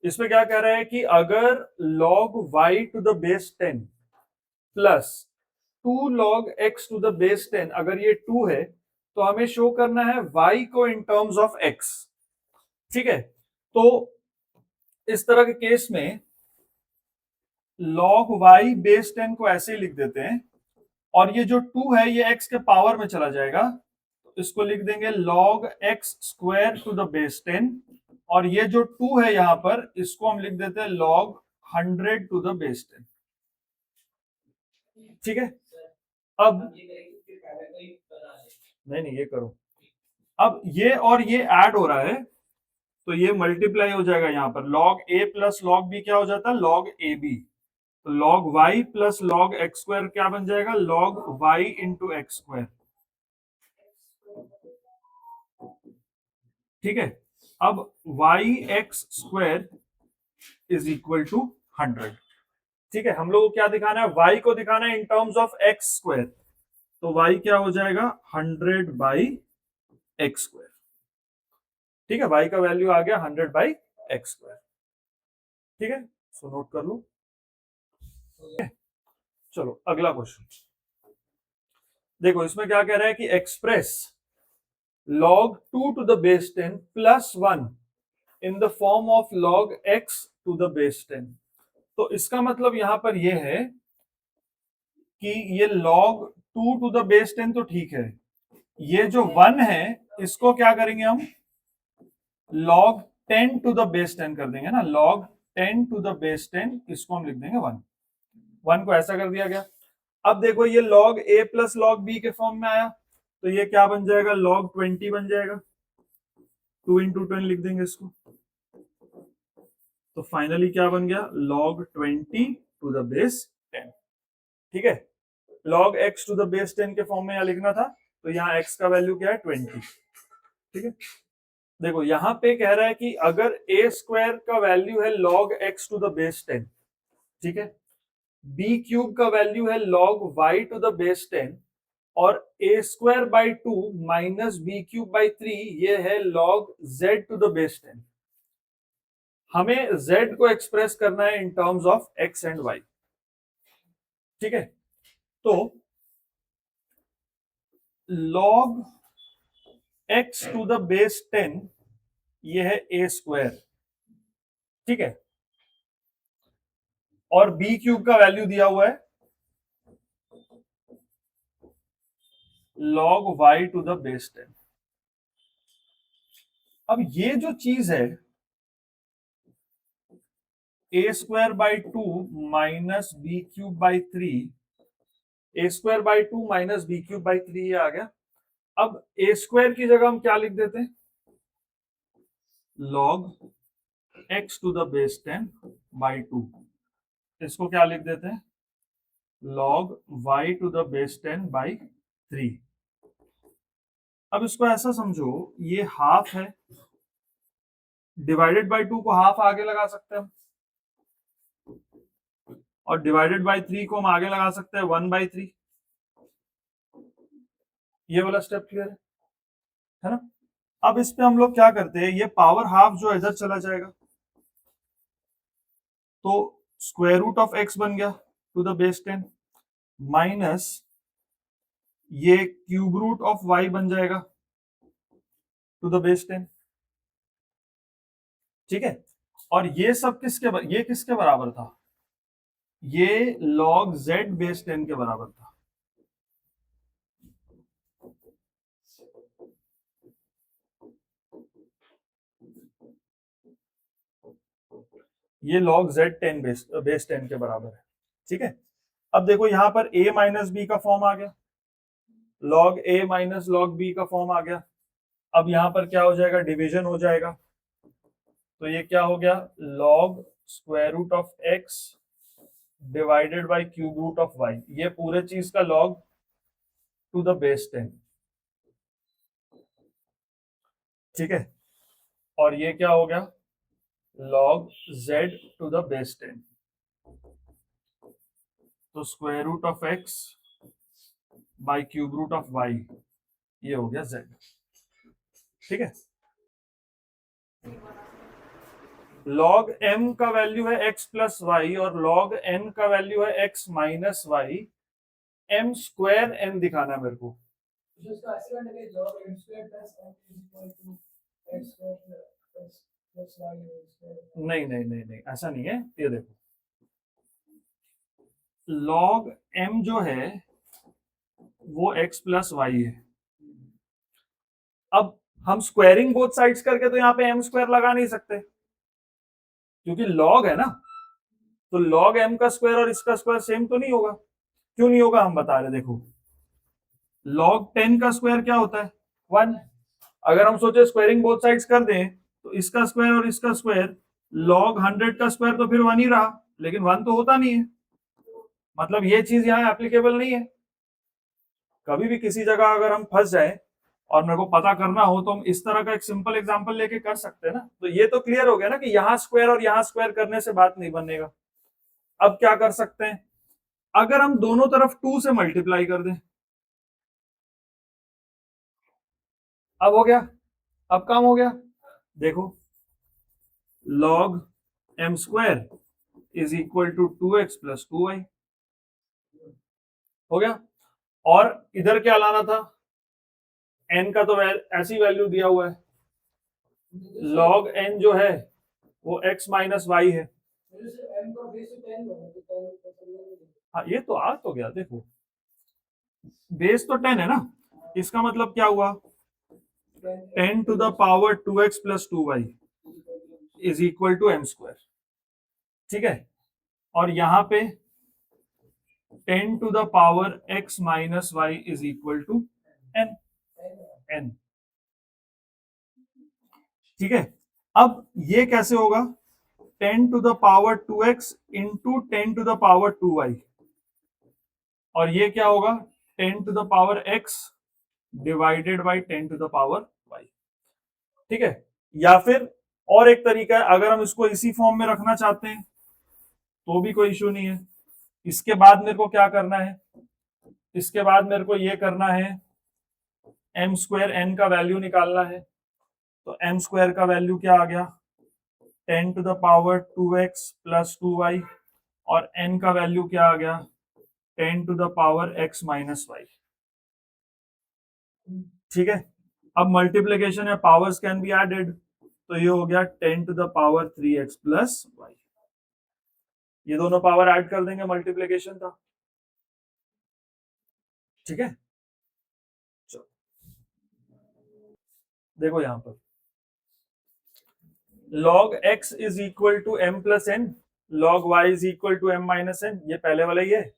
इसमें क्या कह रहा है कि अगर log y to the base 10 plus 2 log x to the base 10, अगर ये 2 है तो हमें शो करना है y को इन टर्म्स ऑफ x। ठीक है, तो इस तरह के केस में log y बेस 10 को ऐसे ही लिख देते हैं, और ये जो 2 है ये x के पावर में चला जाएगा, तो इसको लिख देंगे log x square to the base 10, और ये जो 2 है यहां पर इसको हम लिख देते हैं log 100 टू द बेस 10। ठीक है, अब नहीं ये करो, अब ये और ये ऐड हो रहा है तो ये मल्टीप्लाई हो जाएगा, यहां पर log a plus log b क्या हो जाता है log ab, तो log y plus log x square क्या बन जाएगा log y into x square. ठीक है, अब y x square is equal to 100। ठीक है, हम लोग को क्या दिखाना है, y को दिखाना है in terms of x square, तो y क्या हो जाएगा 100 बाई एक्स स्क्वायर। ठीक है, y का वैल्यू आ गया 100 बाई एक्स स्क्वायर। ठीक है, सो नोट कर लो। चलो अगला क्वेश्चन देखो, इसमें क्या कह रहा है कि express log 2 to the base 10 plus 1 in the form of log x to the base 10। तो इसका मतलब यहां पर यह है कि ये log 2 टू द बेस 10 तो ठीक है, ये जो 1 है इसको क्या करेंगे हम log 10 टू द बेस 10 कर देंगे ना, log 10 टू द बेस 10 इसको हम लिख देंगे 1 को ऐसा कर दिया गया। अब देखो ये log a plus log b के फॉर्म में आया, तो ये क्या बन जाएगा log 20 बन जाएगा, 2 इंटू 10 लिख देंगे इसको, तो फाइनली क्या बन गया log 20 टू द बेस 10। ठीक है, log x to the base 10 के फॉर्म में यहां लिखना था, तो यहाँ x का वैल्यू क्या है 20। ठीक है, देखो यहां पे कह रहा है कि अगर a स्क्वायर का वैल्यू है log x to the base 10, ठीक है, b क्यूब का वैल्यू है log y to the base 10, और a square by 2 minus b cube by 3 ये है log z to the base 10। हमें z को एक्सप्रेस करना है in terms of x and y। ठीक है, तो log x to the base 10 ये है a स्क्वायर। ठीक है, और b क्यूब का वैल्यू दिया हुआ है log y to the base 10। अब ये जो चीज है a square by 2 minus b cube by 3, A square by 2 minus b cube by 3 ये आ गया। अब ए स्क्वायर की जगह हम क्या लिख देते हैं log x to the base 10 by 2, इसको क्या लिख देते हैं log y to the base 10 by 3। अब इसको ऐसा समझो, ये हाफ है, डिवाइडेड बाई 2 को हाफ आगे लगा सकते हैं हम, और डिवाइडेड बाई 3 को हम आगे लगा सकते हैं 1/3। ये वाला स्टेप क्लियर है ना। अब इस पे हम लोग क्या करते हैं, ये पावर हाफ जो इधर चला जाएगा, तो स्क्वायर रूट ऑफ एक्स बन गया टू द बेस 10 माइनस ये क्यूब रूट ऑफ वाई बन जाएगा टू द बेस 10। ठीक है, और ये सब ये किसके बराबर था, ये log z बेस 10 के बराबर था। ये log z 10 बेस 10 के बराबर है। ठीक है, अब देखो यहां पर a माइनस बी का फॉर्म आ गया, log a minus log b का फॉर्म आ गया। अब यहां पर क्या हो जाएगा, डिवीजन हो जाएगा, तो ये क्या हो गया log square root of x divided by cube root of y, ये पूरे चीज का log टू द बेस 10। ठीक है, और ये क्या हो गया log z to the base 10, तो square root of x by cube root of y, ये हो गया z। ठीक है, log m का वैल्यू है x प्लस वाई और log n का वैल्यू है x minus y, m square n दिखाना है मेरे को। नहीं नहीं नहीं नहीं, ऐसा नहीं है। ये देखो, log m जो है वो x प्लस वाई है। अब हम स्क्वायरिंग बोथ साइड्स करके तो यहाँ पे m स्क्वायर लगा नहीं सकते, क्योंकि log है ना, तो log m का स्क्वायर और इसका स्क्वायर सेम तो नहीं होगा। क्यों नहीं होगा हम बता रहे, देखो log 10 का स्क्वायर क्या होता है 1। अगर हम सोचे स्क्वायरिंग बोथ साइड्स कर दें तो इसका स्क्वायर और इसका स्क्वायर, log 100 का स्क्वायर तो फिर 1 ही रहा, लेकिन 1 तो होता नहीं है, मतलब ये चीज यहाँ एप्लीकेबल नहीं है। कभी भी किसी जगह अगर हम फंस जाए और मेरे को पता करना हो तो हम इस तरह का एक सिंपल एग्जांपल लेके कर सकते हैं ना। तो ये तो क्लियर हो गया ना कि यहाँ स्क्वायर और यहाँ स्क्वायर करने से बात नहीं बनेगा। अब क्या कर सकते हैं, अगर हम दोनों तरफ 2 से मल्टीप्लाई कर दें, अब हो गया, अब काम हो गया। देखो log m square is equal to 2x plus 2y, हो गया। और इधर क्या लाना था, n का तो ऐसी वैल्यू दिया हुआ है, log n जो है वो x माइनस वाई है। हाँ ये तो आ तो गया, देखो बेस तो 10 है ना, इसका मतलब क्या हुआ 10 to the power 2x plus 2y is equal to m square, ठीक है। और यहां पे 10 to the power x minus y is equal to n, ठीक है। अब ये कैसे होगा, 10 to the power 2x into 10 to the power 2y, और ये क्या होगा 10 to the power x divided by 10 to the power y, ठीक है। या फिर और एक तरीका है, अगर हम इसको इसी फॉर्म में रखना चाहते हैं तो भी कोई इशू नहीं है। इसके बाद मेरे को क्या करना है, इसके बाद मेरे को ये करना है m स्क्वायर n का वैल्यू निकालना है। तो m स्क्वायर का वैल्यू क्या आ गया 10 to the power 2x plus 2y, और n का वैल्यू क्या आ गया 10 to the power x minus y, ठीक है। अब मल्टीप्लीकेशन है, पावर्स कैन बी एडेड, तो ये हो गया 10 to the power 3x plus y. ये दोनों पावर ऐड कर देंगे, मल्टीप्लीकेशन था, ठीक है। चलो देखो यहां पर log x is equal to m plus n, log y is equal to m minus n, ये पहले वाला ही है।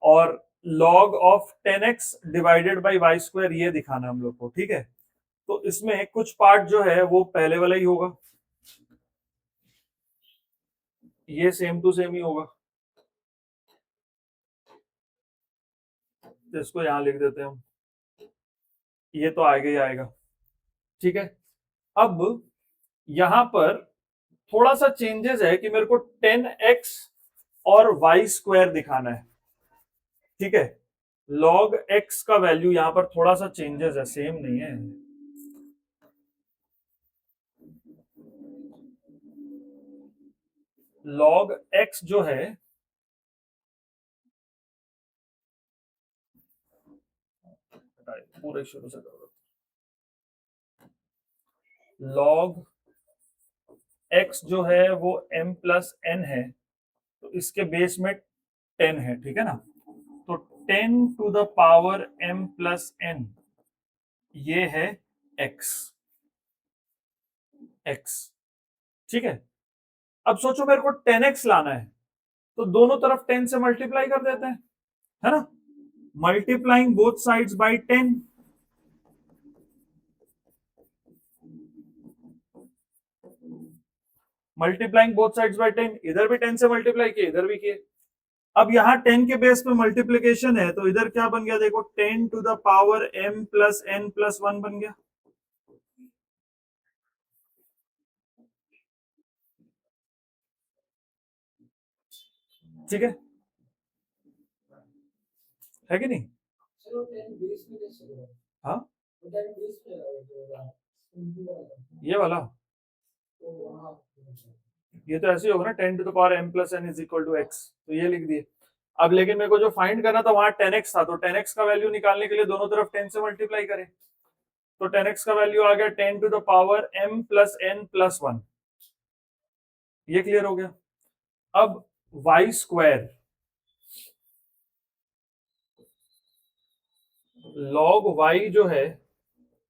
और log of 10x divided by y square, ये दिखाना हम लोग को, ठीक है। तो इसमें कुछ पार्ट जो है वो पहले वाला ही होगा, ये सेम टू सेम ही होगा, तो इसको यहां लिख देते हैं हम, ये तो आएगा ही आएगा, ठीक है। अब यहां पर थोड़ा सा चेंजेस है कि मेरे को 10x और y स्क्वायर दिखाना है, ठीक है। log x का वैल्यू यहां पर थोड़ा सा चेंजेस है, सेम नहीं है। log x जो है पूरे शुरू से करो, log x जो है वो m प्लस n है, तो इसके बेस में 10 है, ठीक है ना। तो 10 to the power m plus n, ये है x, ठीक है। अब सोचो मेरे को 10x लाना है, तो दोनों तरफ 10 से मल्टीप्लाई कर देते हैं, है ना, multiplying both sides by 10, multiplying both sides by 10, इधर भी 10 से मल्टीप्लाई किए, इधर भी किए। अब यहाँ 10 के बेस पे मल्टीप्लीकेशन है, तो इधर क्या बन गया देखो 10 to the power m plus n plus 1 बन गया, ठीक है कि नहीं। हाँ ये वाला ये तो ऐसे ही होगा ना, 10 to the power m plus n is equal to x, तो ये लिख दिए। अब लेकिन मेरे को जो फाइंड करना था वहां 10x था, तो 10x का वैल्यू निकालने के लिए दोनों तरफ 10 से मल्टीप्लाई करें, तो 10x का वैल्यू आ गया 10 to the power m plus n plus 1। ये क्लियर हो गया। अब y स्क्वायर log y जो है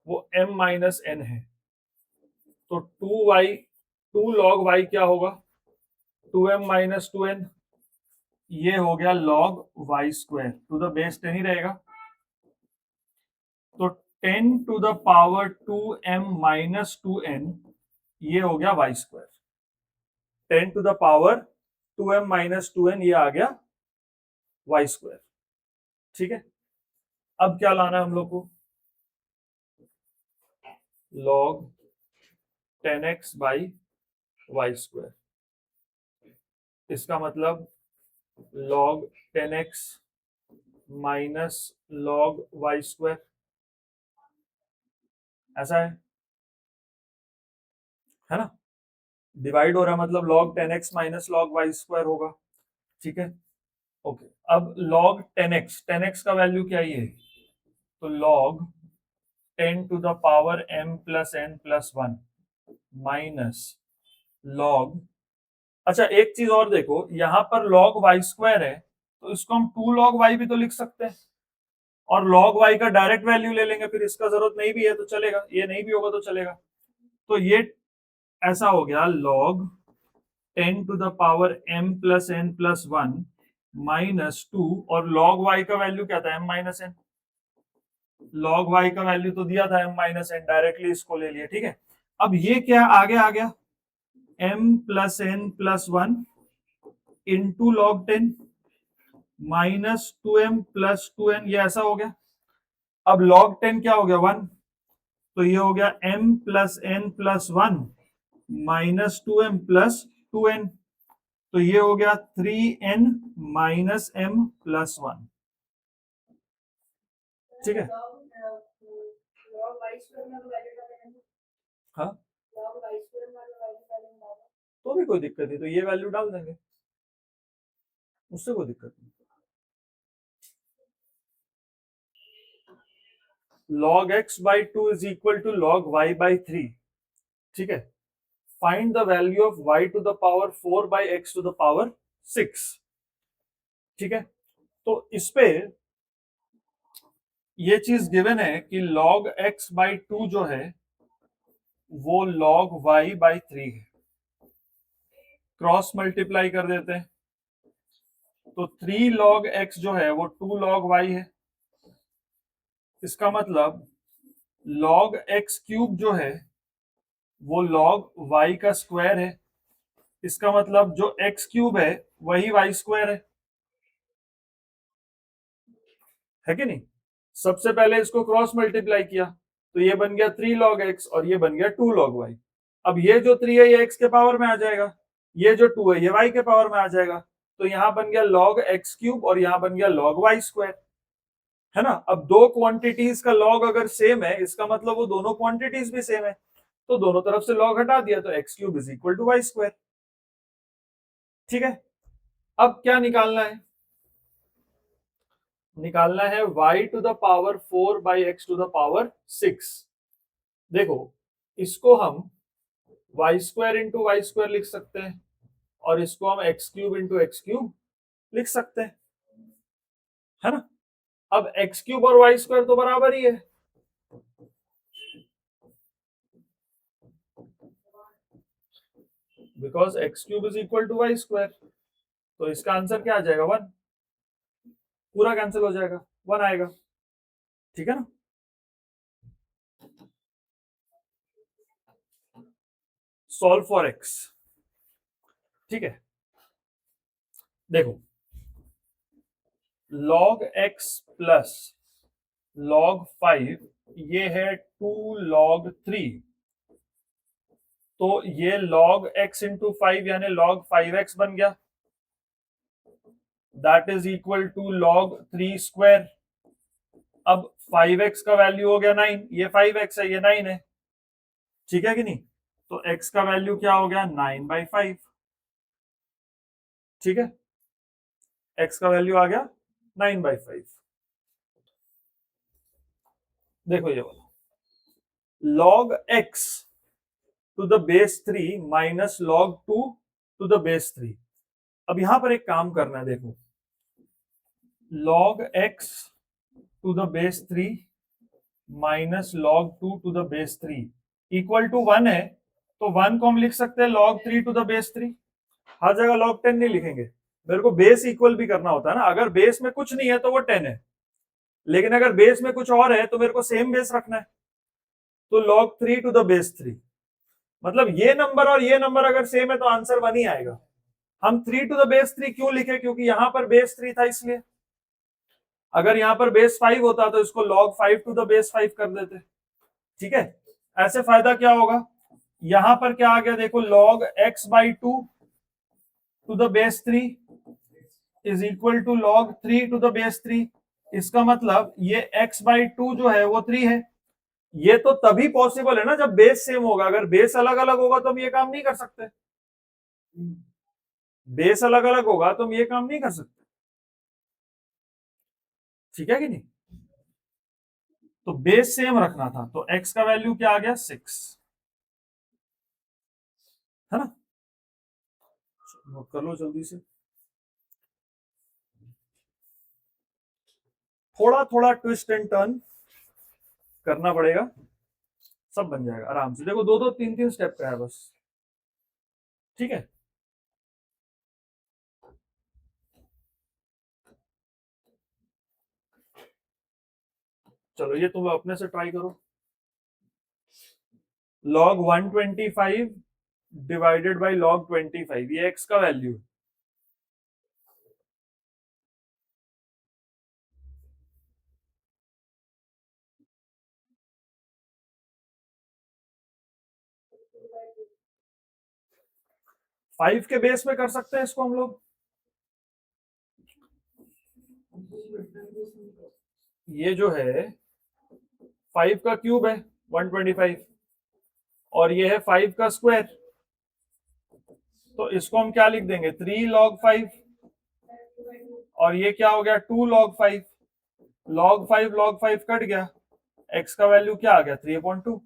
वो m माइनस n है, तो 2 log y क्या होगा, 2m माइनस 2n, ये हो गया log y square, to the base 10 ही रहेगा, तो 10 to the power 2m minus 2n, ये हो गया y square. 10 to the power 2m minus 2n, ये आ गया y स्क्वायर। ठीक है, अब क्या लाना है हम लोग को, log 10x by y square, इसका मतलब log 10x minus log y square, ऐसा है ना, डिवाइड हो रहा है मतलब log 10x minus log y square होगा। ठीक है, ओके। अब log 10x का वैल्यू क्या ही है, तो log 10 to the power m plus n plus 1 minus log, अच्छा एक चीज और देखो, यहाँ पर log y स्क्वायर है, तो इसको हम 2 log y भी तो लिख सकते हैं, और log y का डायरेक्ट वैल्यू ले लेंगे, फिर इसका जरूरत नहीं भी है तो चलेगा, ये नहीं भी होगा तो चलेगा। तो ये ऐसा हो गया log 10 to the power m plus n plus 1 minus 2, और log y का वैल्यू क्या था, m minus n, log y का वैल्यू तो दिया था m माइनस n, डायरेक्टली इसको ले लिया। ठीक है, अब ये क्या आगे आ गया, m plus n plus 1 into log 10 minus 2m plus 2n, ये ऐसा हो गया। अब log 10 क्या हो गया, 1, तो ये हो गया m plus n plus 1 minus 2m plus 2n, तो ये हो गया 3n माइनस m प्लस 1। ठीक है, हाँ तो भी कोई दिक्कत नहीं, तो ये वैल्यू डाल देंगे, उससे कोई दिक्कत नहीं। log x by 2 is equal to log y by 3। ठीक है, find the value of y to the power 4 by x to the power 6। ठीक है, तो इस पे ये चीज गिवन है कि log x by 2 जो है वो log y by 3 है, क्रॉस मल्टीप्लाई कर देते हैं, तो 3 log x जो है वो 2 log y है, इसका मतलब log x क्यूब जो है वो log y का स्क्वायर है, इसका मतलब जो x क्यूब है वही y स्क्वायर है कि नहीं। सबसे पहले इसको क्रॉस मल्टीप्लाई किया, तो ये बन गया 3 log x और ये बन गया 2 log y। अब ये जो 3 है ये x के पावर में आ जाएगा, ये जो 2 है ये y के पावर में आ जाएगा, तो यहां बन गया log x क्यूब और यहां बन गया log y स्क्वायर, है ना। अब दो क्वांटिटीज का लॉग अगर सेम है, इसका मतलब वो दोनों क्वांटिटीज भी सेम है, तो दोनों तरफ से लॉग हटा दिया, तो x cube is equal to y square. ठीक है, अब क्या निकालना है, निकालना है y to the power 4 by x to the power 6। देखो इसको हम y square into y square लिख सकते हैं, और इसको हम x cube into x cube लिख सकते हैं, है ना। अब एक्स क्यूब और वाई स्क्वायर तो बराबर ही है, because x cube is equal to y square, तो इसका आंसर क्या आ जाएगा, 1, पूरा कैंसिल हो जाएगा, 1 आएगा। ठीक है ना, सॉल्व फॉर एक्स। ठीक है, देखो log x प्लस log 5, ये है 2 log 3, तो ये log x इंटू 5 यानी log 5x बन गया, that is equal to log 3 square. अब 5x का वैल्यू हो गया 9, ये 5x है ये 9 है, ठीक है कि नहीं, तो x का वैल्यू क्या हो गया 9/5। ठीक है, x का वैल्यू आ गया 9/5। देखो ये वाला log x to the base 3 minus log 2 to the base 3। अब यहां पर एक काम करना है, देखो log x to the base 3 minus log 2 to the base 3 equal to 1 है, तो 1 को हम लिख सकते हैं log 3 टू द बेस 3। हर जगह log 10 नहीं लिखेंगे, मेरे को बेस इक्वल भी करना होता है ना। अगर बेस में कुछ नहीं है तो वो 10 है, लेकिन अगर बेस में कुछ और है तो मेरे को सेम बेस रखना है, तो log 3 टू द बेस 3। मतलब ये नंबर और ये नंबर अगर सेम है तो आंसर 1 ही आएगा। हम 3 टू द बेस 3 क्यों लिखे, क्योंकि यहां पर बेस 3 था इसलिए। अगर यहां पर बेस 5 होता तो इसको log 5 टू द बेस 5 कर देते। ठीक है, ऐसे फायदा क्या होगा, यहां पर क्या आ गया देखो, log x by 2 to the base 3 is equal to log 3 to the base 3। इसका मतलब ये x बाई 2 जो है वो 3 है। ये तो तभी पॉसिबल है ना जब बेस सेम होगा, अगर बेस अलग अलग होगा तो हम ये काम नहीं कर सकते। बेस अलग अलग होगा तो हम ये काम नहीं कर सकते। ठीक है कि नहीं, तो बेस सेम रखना था, तो x का वैल्यू क्या आ गया 6, है ना। नोट कर लो जल्दी से, थोड़ा थोड़ा ट्विस्ट एंड टर्न करना पड़ेगा, सब बन जाएगा आराम से। देखो 2-2 3-3 स्टेप का है बस। ठीक है, चलो ये तुम अपने से ट्राई करो। log 125 डिवाइडेड बाई log 25, ये x का वैल्यू है। फाइव के बेस में कर सकते हैं इसको हम लोग। ये जो है 5 का क्यूब है 125, और ये है 5 का स्क्वायर, तो इसको हम क्या लिख देंगे 3 log 5, और ये क्या हो गया 2 log 5। log 5 कट गया, x का वैल्यू क्या आ गया 3/2।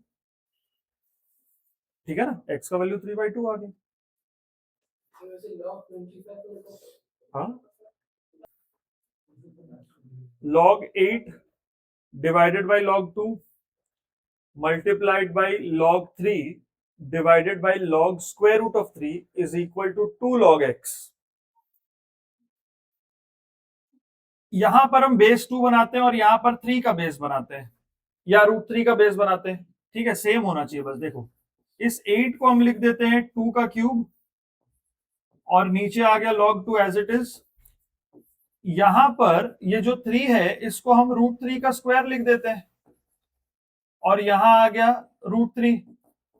ठीक है ना, x का वैल्यू 3/2 आ गया। हाँ, log 8 divided by log 2 multiplied by log 3 divided by log square root of 3 is equal to 2 log x। यहां पर हम बेस 2 बनाते हैं और यहां पर 3 का बेस बनाते हैं, या √3 का बेस बनाते हैं। ठीक है, सेम होना चाहिए बस। देखो इस 8 को हम लिख देते हैं 2 का क्यूब, और नीचे आ गया log 2 एज इट इज। यहां पर ये जो 3 है इसको हम √3 का स्क्वायर लिख देते हैं, और यहां आ गया √3,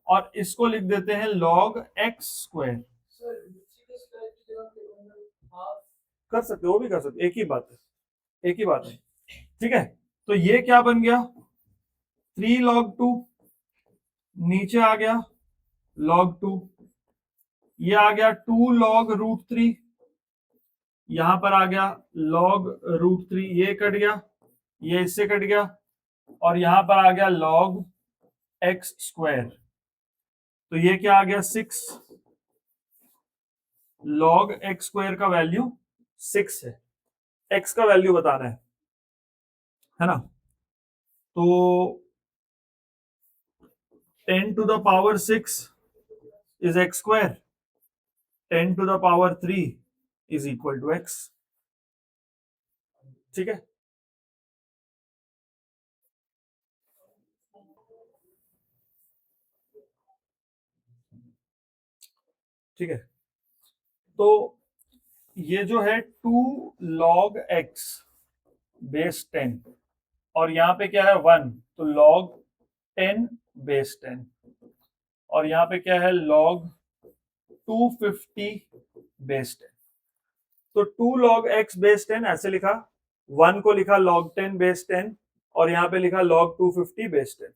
और इसको लिख देते हैं log x स्क्वायर। कर सकते हो, वो भी कर सकते, एक ही बात है, एक ही बात है। ठीक है, तो ये क्या बन गया 3 log 2, नीचे आ गया log 2, ये आ गया 2 log √3, यहां पर आ गया log √3, ये कट गया, ये इससे कट गया, और यहां पर आ गया log x स्क्वायर। तो ये क्या आ गया 6, log x स्क्वायर का वैल्यू 6 है। x का वैल्यू बताना है ना। तो 10 to the power 6 is x square, 10 to the power 3 is equal to x। ठीक है, ठीक है, तो ये जो है 2 log x बेस 10, और यहां पे क्या है 1, तो log 10 बेस 10, और यहां पे क्या है log 250 बेस 10। तो 2 log x बेस 10 ऐसे लिखा, 1 को लिखा log 10 बेस 10, और यहां पे लिखा log 250 बेस 10।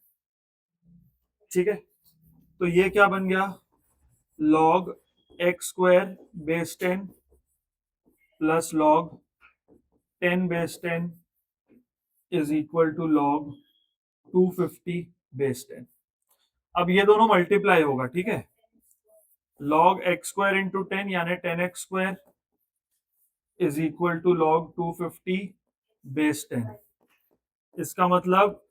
ठीक है, तो ये क्या बन गया log x square base 10 plus log 10 base 10 is equal to log 250 base 10। अब ये दोनों मल्टीप्लाई होगा, ठीक है। log x स्क्वायर इंटू 10 यानी 10x square is equal to log 250 base 10। इसका मतलब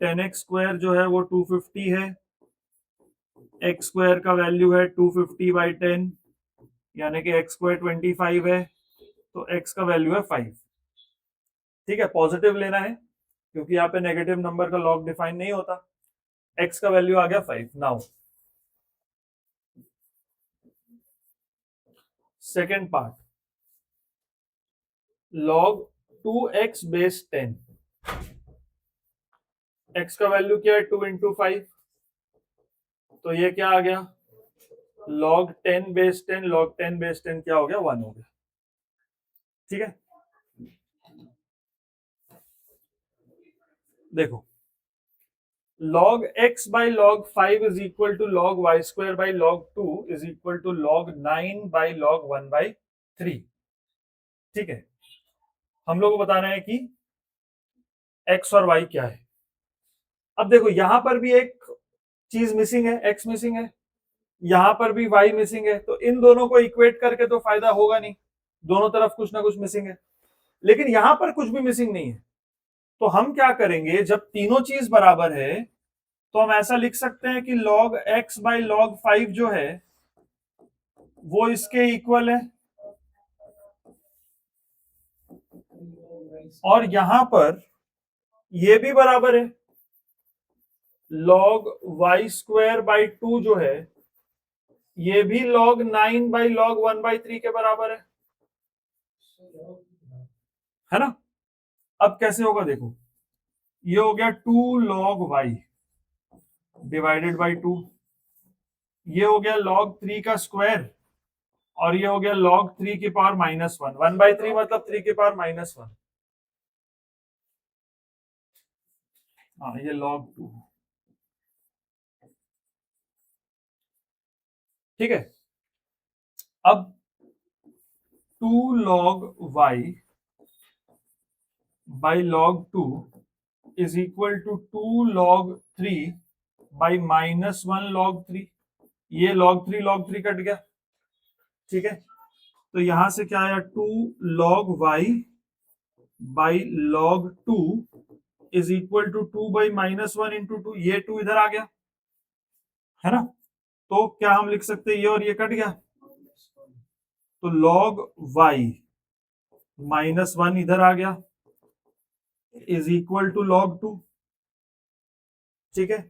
10x स्क्वायर जो है वो 250 है, x स्क्वायर का वैल्यू है 250 बाई 10 यानी कि x स्क्वायर 25 है, तो x का वैल्यू है 5। ठीक है, पॉजिटिव लेना है क्योंकि यहाँ पे नेगेटिव नंबर का लॉग डिफाइन नहीं होता। x का वैल्यू आ गया 5। Now second part, log 2x base 10, x का वैल्यू क्या है 2 इंटू 5, तो ये क्या आ गया log 10 बेस 10, log 10 बेस 10 क्या हो गया 1 हो गया। ठीक है, देखो log x by log 5 is equal to log y square by log 2 is equal to log 9 by log 1 by 3। ठीक है, हम लोग को बताना है कि x और y क्या है। अब देखो यहां पर भी एक चीज मिसिंग है, x मिसिंग है, यहां पर भी y मिसिंग है, तो इन दोनों को इक्वेट करके तो फायदा होगा नहीं, दोनों तरफ कुछ ना कुछ मिसिंग है। लेकिन यहां पर कुछ भी मिसिंग नहीं है, तो हम क्या करेंगे, जब तीनों चीज बराबर है तो हम ऐसा लिख सकते हैं कि log x बाई log 5 जो है वो इसके इक्वल है, और यहां पर ये भी बराबर है, log y स्क्वायर बाई 2 जो है ये भी log 9 बाई log 1 बाई 3 के बराबर है ना। अब कैसे होगा देखो, ये हो गया 2 log y डिवाइडेड बाई 2, ये हो गया log 3 का स्क्वायर, और ये हो गया log 3 की पावर -1, 1 बाई 3 मतलब 3 की पावर -1। हाँ, ये log 2। ठीक है, अब 2 log y by log 2 is equal to 2 log 3 by -1 log 3। ये log 3 कट गया। ठीक है, तो यहां से क्या आया 2 log y by log 2 is equal to 2 by -1 into 2, ये 2 इधर आ गया है ना, तो क्या हम लिख सकते हैं, ये और ये कट गया, तो log y -1 इधर आ गया इज इक्वल टू log 2। ठीक है,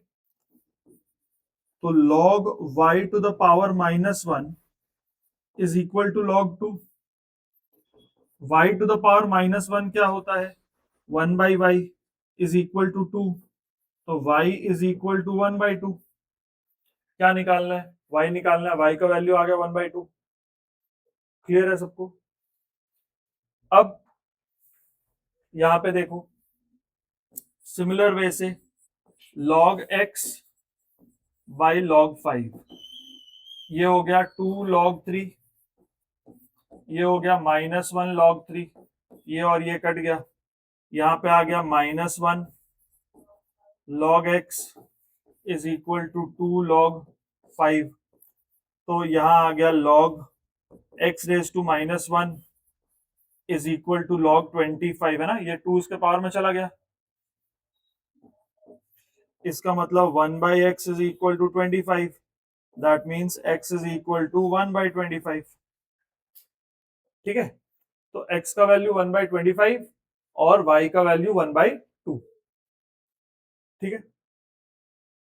तो log y to the power -1 is equal to log 2। y to the power -1 क्या होता है, 1 by y is equal to 2, तो y is equal to 1 by 2। क्या निकालना है, y निकालना है, y का वैल्यू आ गया 1 बाई 2। क्लियर है सबको। अब यहां पे देखो सिमिलर वे से log x बाई log 5, ये हो गया 2 log 3, ये हो गया -1 log 3, ये और ये कट गया, यहाँ पे आ गया -1 log x is equal to 2 log 5, तो यहाँ आ गया log x raise to -1 is equal to log 25 है ना, ये 2 इसके पावर में चला गया, इसका मतलब 1 by x is equal to 25, that means x is equal to 1 by 25। ठीक है, तो x का वैल्यू 1 बाई 25 और y का वैल्यू 1 बाई 2। ठीक है,